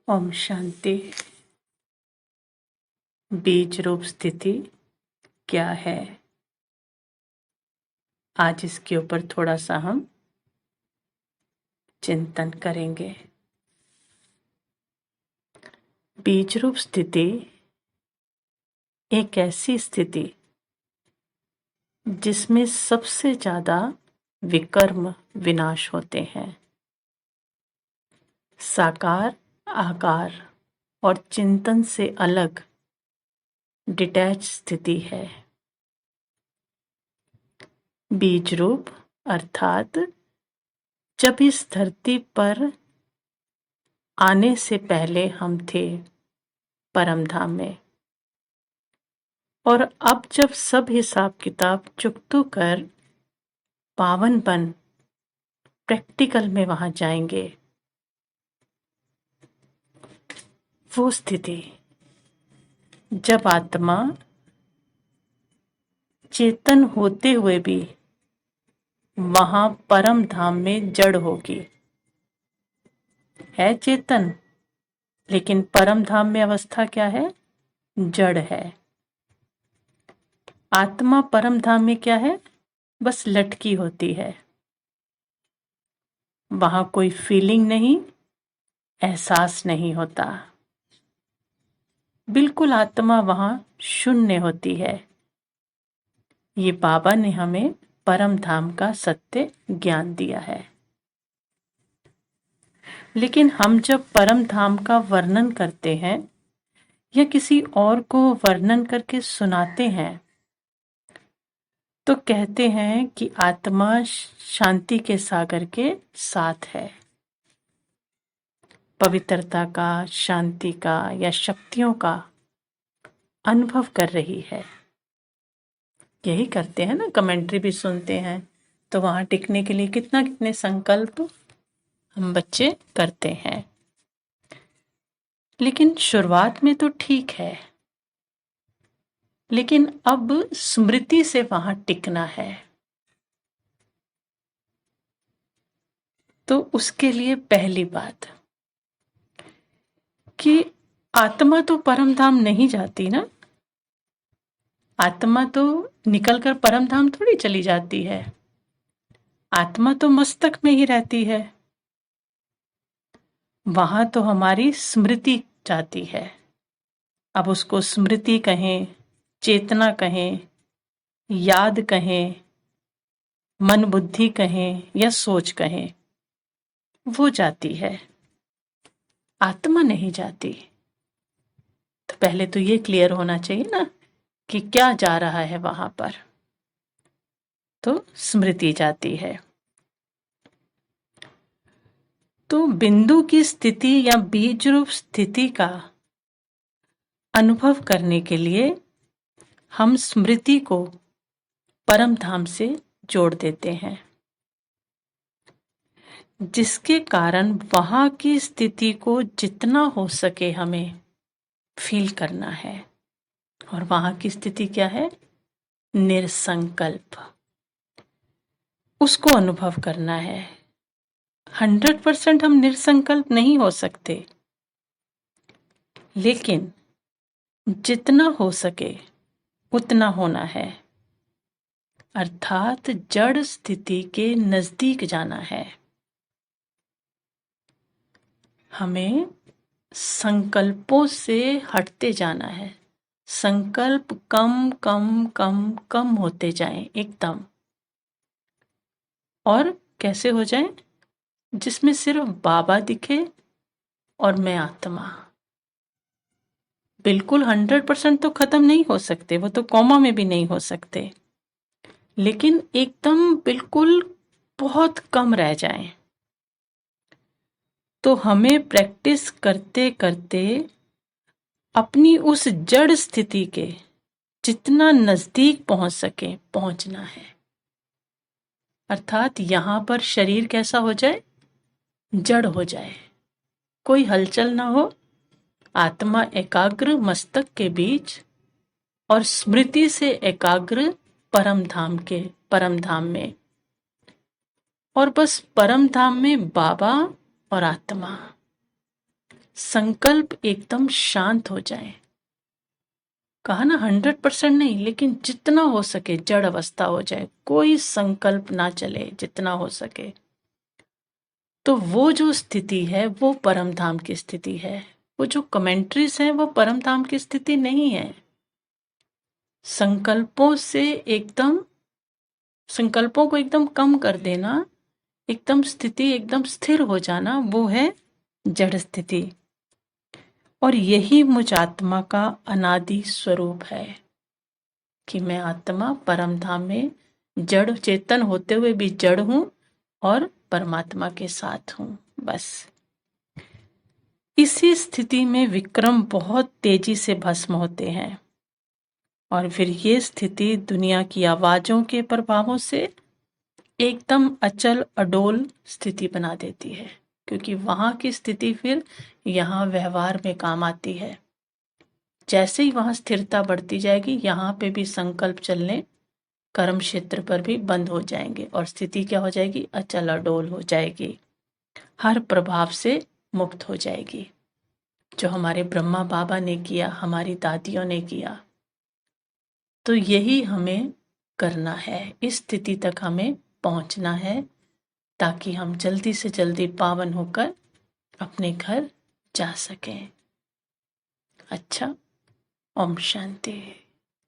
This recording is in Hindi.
ओम शांति। बीज रूप स्थिति क्या है, आज इसके ऊपर थोड़ा सा हम चिंतन करेंगे। बीज रूप स्थिति एक ऐसी स्थिति जिसमें सबसे ज्यादा विकर्म विनाश होते हैं। साकार आकार और चिंतन से अलग डिटैच स्थिति है। बीज रूप अर्थात जब इस धरती पर आने से पहले हम थे परम धाम में, और अब जब सब हिसाब किताब चुकतू कर पावन बन प्रैक्टिकल में वहां जाएंगे, वो स्थिति जब आत्मा चेतन होते हुए भी वहां परम धाम में जड़ होगी। है चेतन, लेकिन परम धाम में अवस्था क्या है? जड़ है। आत्मा परम धाम में क्या है? बस लटकी होती है। वहां कोई फीलिंग नहीं, एहसास नहीं होता। बिल्कुल आत्मा वहां शून्य होती है। ये बाबा ने हमें परम धाम का सत्य ज्ञान दिया है। लेकिन हम जब परम धाम का वर्णन करते हैं या किसी और को वर्णन करके सुनाते हैं, तो कहते हैं कि आत्मा शांति के सागर के साथ है। पवित्रता का, शांति का या शक्तियों का अनुभव कर रही है। यही करते हैं ना, कमेंट्री भी सुनते हैं तो वहां टिकने के लिए कितने संकल्प हम बच्चे करते हैं। लेकिन शुरुआत में तो ठीक है, लेकिन अब स्मृति से वहां टिकना है। तो उसके लिए पहली बात कि आत्मा तो परम धाम नहीं जाती ना। आत्मा तो निकलकर परम धाम थोड़ी चली जाती है। आत्मा तो मस्तक में ही रहती है। वहां तो हमारी स्मृति जाती है। अब उसको स्मृति कहें, चेतना कहें, याद कहें, मन बुद्धि कहें या सोच कहें, वो जाती है, आत्मा नहीं जाती। तो पहले तो ये क्लियर होना चाहिए ना कि क्या जा रहा है वहां पर। तो स्मृति जाती है। तो बिंदु की स्थिति या बीज रूप स्थिति का अनुभव करने के लिए हम स्मृति को परम धाम से जोड़ देते हैं, जिसके कारण वहां की स्थिति को जितना हो सके हमें फील करना है। और वहां की स्थिति क्या है? निरसंकल्प। उसको अनुभव करना है। 100% हम निरसंकल्प नहीं हो सकते, लेकिन जितना हो सके उतना होना है। अर्थात जड़ स्थिति के नजदीक जाना है। हमें संकल्पों से हटते जाना है। संकल्प कम कम कम कम होते जाएं एकदम। और कैसे हो जाएं? जिसमें सिर्फ बाबा दिखे और मैं आत्मा। बिल्कुल 100% तो खत्म नहीं हो सकते, वो तो कोमा में भी नहीं हो सकते, लेकिन एकदम बिल्कुल बहुत कम रह जाएं। तो हमें प्रैक्टिस करते करते अपनी उस जड़ स्थिति के जितना नजदीक पहुंच सके पहुंचना है। अर्थात यहां पर शरीर कैसा हो जाए? जड़ हो जाए, कोई हलचल ना हो। आत्मा एकाग्र मस्तक के बीच और स्मृति से एकाग्र परम धाम में। और बस परम धाम में बाबा और आत्मा, संकल्प एकदम शांत हो जाए। कहा ना 100% नहीं, लेकिन जितना हो सके जड़ अवस्था हो जाए, कोई संकल्प ना चले जितना हो सके। तो वो जो स्थिति है वो परम धाम की स्थिति है। वो जो कमेंट्रीज है वो परम धाम की स्थिति नहीं है। संकल्पों को एकदम कम कर देना, एकदम स्थिति एकदम स्थिर हो जाना, वो है जड़ स्थिति। और यही मुझ आत्मा का अनादि स्वरूप है कि मैं आत्मा परम धाम में जड़ चेतन होते हुए भी जड़ हूं और परमात्मा के साथ हूं। बस इसी स्थिति में विक्रम बहुत तेजी से भस्म होते हैं और फिर ये स्थिति दुनिया की आवाजों के प्रभावों से एकदम अचल अडोल स्थिति बना देती है, क्योंकि वहां की स्थिति फिर यहाँ व्यवहार में काम आती है। जैसे ही वहां स्थिरता बढ़ती जाएगी, यहाँ पे भी संकल्प चलने कर्म क्षेत्र पर भी बंद हो जाएंगे और स्थिति क्या हो जाएगी? अचल अडोल हो जाएगी, हर प्रभाव से मुक्त हो जाएगी। जो हमारे ब्रह्मा बाबा ने किया, हमारी दादियों ने किया, तो यही हमें करना है। इस स्थिति तक हमें पहुंचना है ताकि हम जल्दी से जल्दी पावन होकर अपने घर जा सकें। अच्छा, ओम शांति।